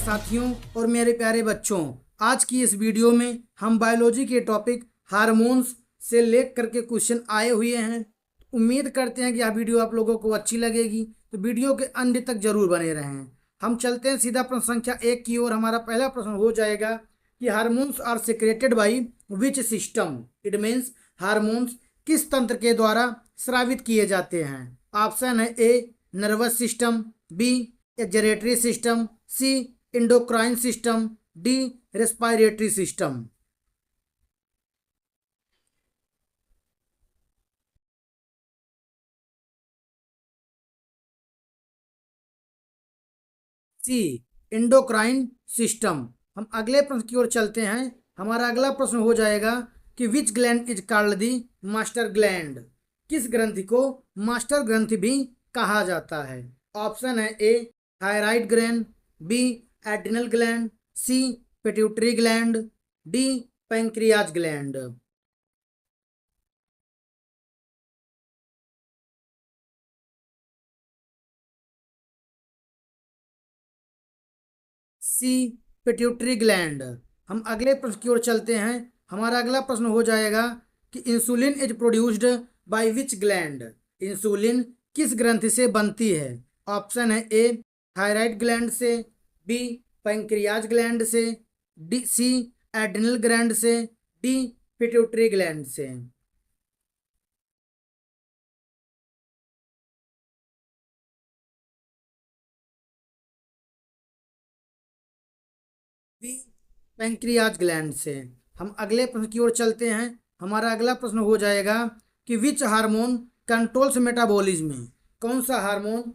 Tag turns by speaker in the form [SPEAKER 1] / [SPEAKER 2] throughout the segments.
[SPEAKER 1] साथियों और मेरे प्यारे बच्चों, आज की इस वीडियो में हम बायोलॉजी के टॉपिक हार्मोन्स से लेकर करके क्वेश्चन आए हुए हैं। उम्मीद करते हैं कि यह वीडियो आप लोगों को अच्छी लगेगी, तो वीडियो के अंत तक जरूर बने रहें। हम चलते हैं सीधा प्रश्न संख्या 1 की ओर। हमारा पहला प्रश्न हो जाएगा कि hormones are secreted by which system. It means hormones किस तंत्र के द्वारा स्रावित किए जाते हैं। ऑप्शन है A nervous system, B excretory system, C endocrine system, D respiratory system. C endocrine system. हम अगले प्रश्न की ओर चलते हैं। हमारा अगला प्रश्न हो जाएगा कि विच gland is called the master gland. किस ग्रंथि को मास्टर ग्रंथि भी कहा जाता है। ऑप्शन है A thyroid gland, B adrenal gland, C pituitary gland, D pancreas gland. C pituitary gland. हम अगले प्रश्न की ओर चलते हैं। हमारा अगला प्रश्न हो जाएगा कि insulin is produced by which gland. Insulin किस ग्रंथि से बनती है। ऑप्शन है ए थायराइड ग्लैंड से, बी पैंक्रियाज ग्लैंड से, डी सी एड्रिनल ग्लैंड से, डी पिट्यूटरी ग्लैंड से। बी पैंक्रियाज ग्लैंड से। हम अगले प्रश्न की ओर चलते हैं। हमारा अगला प्रश्न हो जाएगा कि विच हार्मोन कंट्रोल्स मेटाबॉलिज्म। कौन सा हार्मोन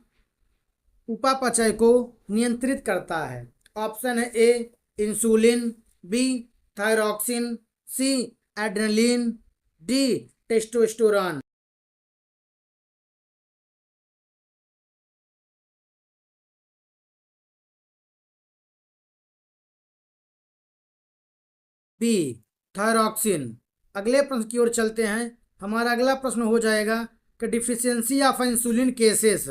[SPEAKER 1] उपापचय को नियंत्रित करता है। ऑप्शन है A insulin, B thyroxine, C adrenaline, D testosterone. B thyroxine. अगले प्रश्न की ओर चलते हैं। हमारा अगला प्रश्न हो जाएगा कि deficiency of insulin cases.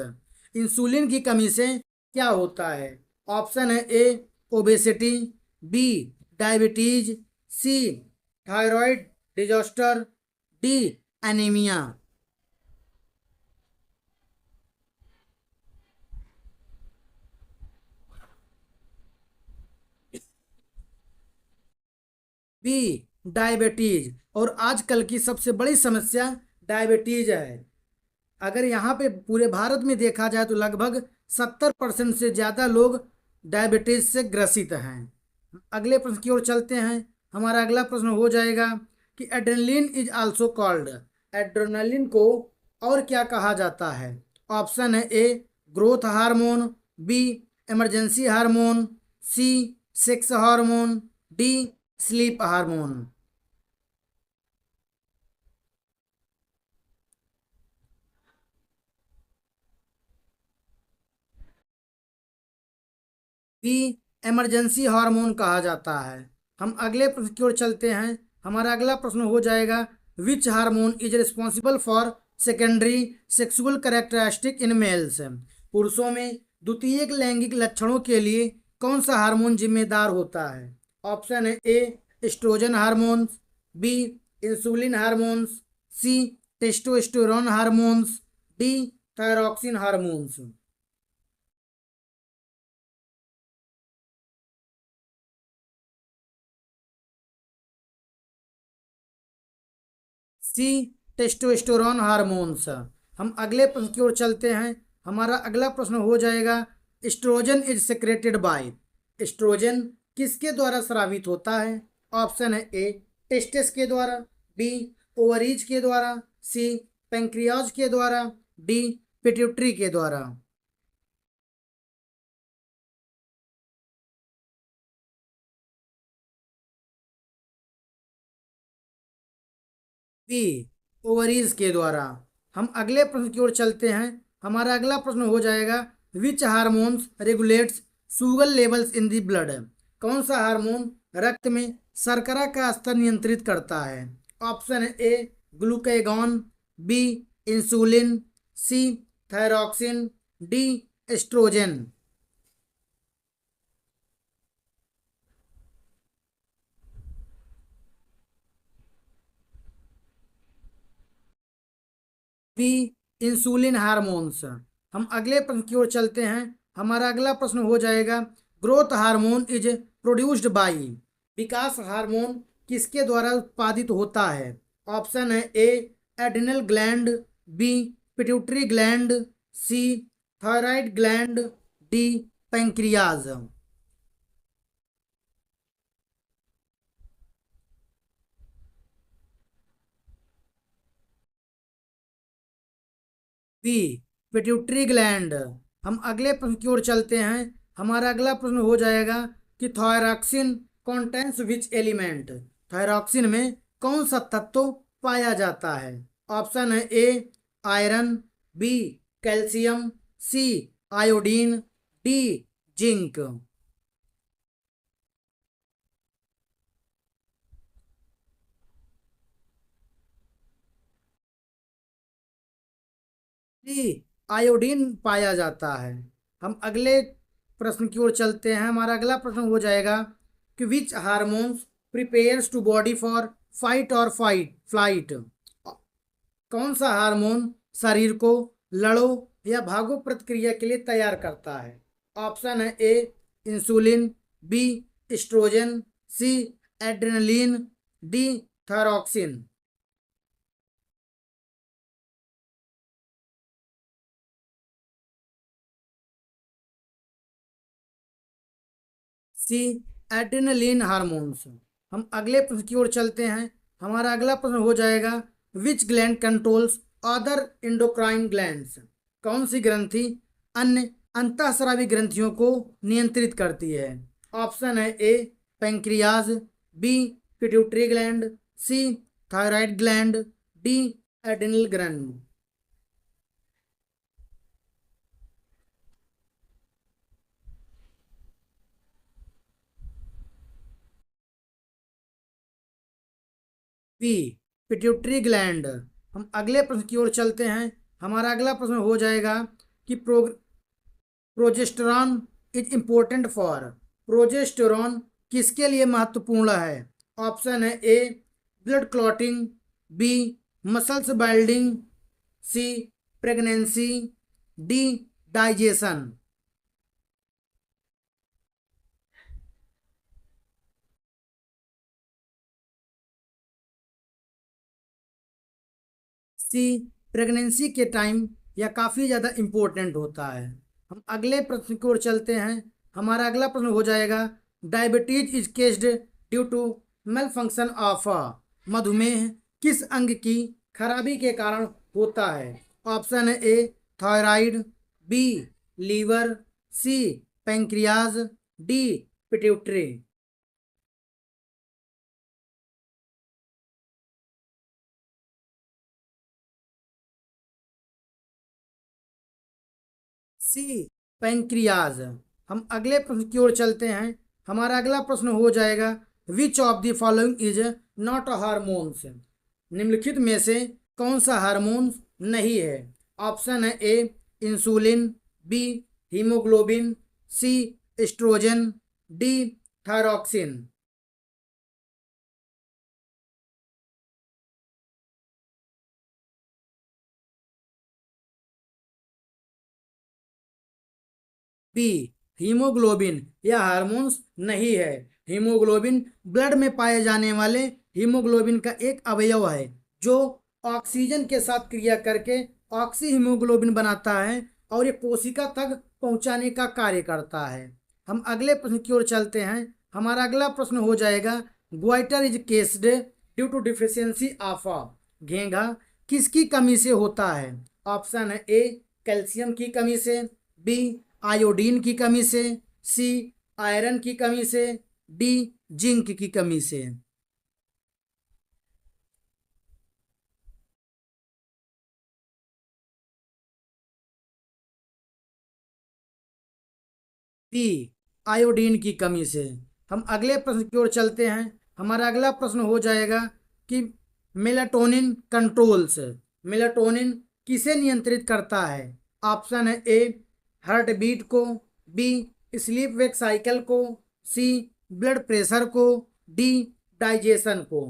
[SPEAKER 1] Insulin की कमी से क्या होता है। ऑप्शन है A obesity, B diabetes, C thyroid disaster, D anaemia. B diabetes. और आजकल की सबसे बड़ी समस्या डायबिटीज है। अगर यहाँ पे पूरे भारत में देखा जाए तो लगभग 70% से ज़्यादा लोग डायबिटीज से ग्रसित हैं। अगले प्रश्न की ओर चलते हैं। हमारा अगला प्रश्न हो जाएगा कि adrenaline is also called. Adrenaline को और क्या कहा जाता है। ऑप्शन है A growth hormone, B emergency hormone, C sex hormone, D sleep hormone. B emergency hormone कहा जाता है। हम अगले प्रश्न की ओर चलते हैं। हमारा अगला प्रश्न हो जाएगा which hormone is responsible for secondary sexual characteristic in males. पुरुषों में द्वितीयक लैंगिक लक्षणों के लिए कौन सा हार्मोन जिम्मेदार होता है। ऑप्शन है A estrogen hormones, B insulin hormones, C testosterone hormones, D thyroxine hormones. C testosterone hormones. हम अगले प्रश्न की ओर चलते हैं। हमारा अगला प्रश्न हो जाएगा estrogen is secreted by. Estrogen किसके द्वारा स्रावित होता है। ऑप्शन है ए टेस्टिस के द्वारा, बी ओवरीज के द्वारा, सी पेंक्रियाज के द्वारा, डी पिट्यूटरी के द्वारा। बी ओवरीज के द्वारा। हम अगले प्रश्न की ओर चलते हैं। हमारा अगला प्रश्न हो जाएगा विच hormones regulates sugar levels in the blood. कौन सा हार्मोन रक्त में शर्करा का स्तर नियंत्रित करता है। ऑप्शन है A glucagon, B insulin, C thyroxine, D estrogen. B insulin hormones. हम अगले प्रश्न की ओर चलते हैं। हमारा अगला प्रश्न हो जाएगा, growth hormone is produced by. विकास हार्मोन किसके द्वारा उत्पादित होता है? ऑप्शन है A adrenal gland, B pituitary gland, C thyroid gland, D pancreas. B pituitary gland. हम अगले प्रश्न की ओर चलते हैं। हमारा अगला प्रश्न हो जाएगा कि thyroxine contains which element. Thyroxine में कौन सा तत्व पाया जाता है? ऑप्शन है A iron, B calcium, C iodine, D zinc. D iodine पाया जाता है। हम अगले प्रश्न की ओर चलते हैं। हमारा अगला प्रश्न हो जाएगा कि which hormones prepares to body for fight और फाइट फ्लाइट। कौन सा हार्मोन शरीर को लड़ो या भागो प्रतिक्रिया के लिए तैयार करता है? ऑप्शन है A insulin, B oestrogen, C adrenaline, D thyroxine. C adrenaline hormones. हम अगले प्रश्न की ओर चलते हैं। हमारा अगला प्रश्न हो जाएगा, विच gland controls other endocrine glands. कौन सी ग्रंथि अन्य अंतःस्रावी ग्रंथियों को नियंत्रित करती है? ऑप्शन है A pancreas, B pituitary gland, C thyroid gland, D adrenal gland. B pituitary gland. हम अगले प्रश्न की ओर चलते हैं। हमारा अगला प्रश्न हो जाएगा कि progesterone is important for. Progesterone किसके लिए महत्वपूर्ण है? ऑप्शन है ए ब्लड क्लॉटिंग, बी मसल्स बाइल्डिंग, सी प्रेगनेंसी, डी डाइजेशन। सी प्रेगनेंसी के टाइम या काफ़ी ज़्यादा इम्पोर्टेंट होता है। हम अगले प्रश्न की ओर चलते हैं। हमारा अगला प्रश्न हो जाएगा, diabetes is caused due to malfunction of. मधुमेह किस अंग की खराबी के कारण होता है? ऑप्शन है A thyroid, B liver, C pancreas, D pituitary. C pancreas. हम अगले प्रश्न की ओर चलते हैं। हमारा अगला प्रश्न हो जाएगा, which of the following is not a hormones. निम्नलिखित में से कौन सा हार्मोन नहीं है? ऑप्शन है A insulin, B haemoglobin, C estrogen, D thyroxine. B haemoglobin यह हार्मोन्स नहीं है। हीमोग्लोबिन ब्लड में पाए जाने वाले हीमोग्लोबिन का एक अवयव है जो ऑक्सीजन के साथ क्रिया करके ऑक्सी हीमोग्लोबिन बनाता है और ये कोशिका तक पहुंचाने का कार्य करता है। हम अगले प्रश्न की ओर चलते हैं। हमारा अगला प्रश्न हो जाएगा, goitre is caused due to deficiency of. घेंघा किसकी कमी से होता है? ऑप्शन है ए कैल्शियम की कमी से, बी आयोडीन की कमी से, सी आयरन की कमी से, डी जिंक की कमी से। बी आयोडीन की कमी से। हम अगले प्रश्न की ओर चलते हैं। हमारा अगला प्रश्न हो जाएगा कि मेलाटोनिन कंट्रोल्स। मेलाटोनिन किसे नियंत्रित करता है? ऑप्शन है ए हार्ट बीट को, बी स्लीप वेक साइकिल को, सी ब्लड प्रेशर को, डी डाइजेशन को।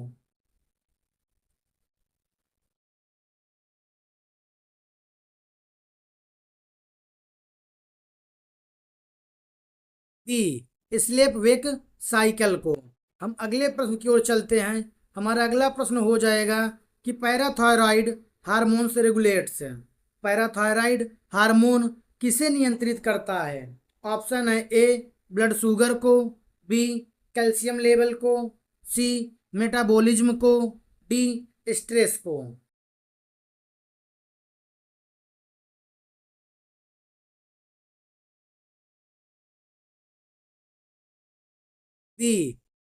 [SPEAKER 1] ई स्लेप वेक साइकिल को। हम अगले प्रश्न की ओर चलते हैं। हमारा अगला प्रश्न हो जाएगा कि पैराथायराइड हार्मोन से रेगुलेट्स। पैराथायराइड हार्मोन किसे नियंत्रित करता है? ऑप्शन है ए ब्लड शुगर को, बी कैल्शियम लेवल को, सी मेटाबॉलिज्म को, डी स्ट्रेस को। बी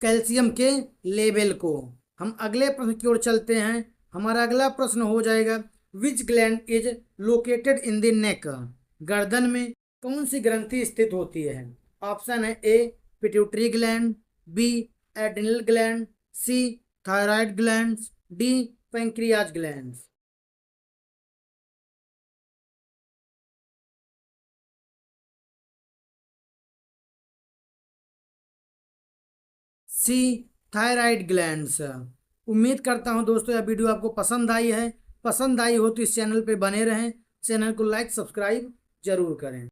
[SPEAKER 1] कैल्शियम के लेवल को। हम अगले प्रश्न की ओर चलते हैं। हमारा अगला प्रश्न हो जाएगा विच gland is located in the neck. गर्दन में कौन सी ग्रंथि स्थित होती है? ऑप्शन है A pituitary gland, B adrenal gland, C thyroid gland, D pancreas gland. C thyroid glands. उम्मीद करता हूं दोस्तों यह वीडियो आपको पसंद आई है। पसंद आई हो तो इस चैनल पे बने रहें। चैनल को लाइक सब्सक्राइब जरूर करें।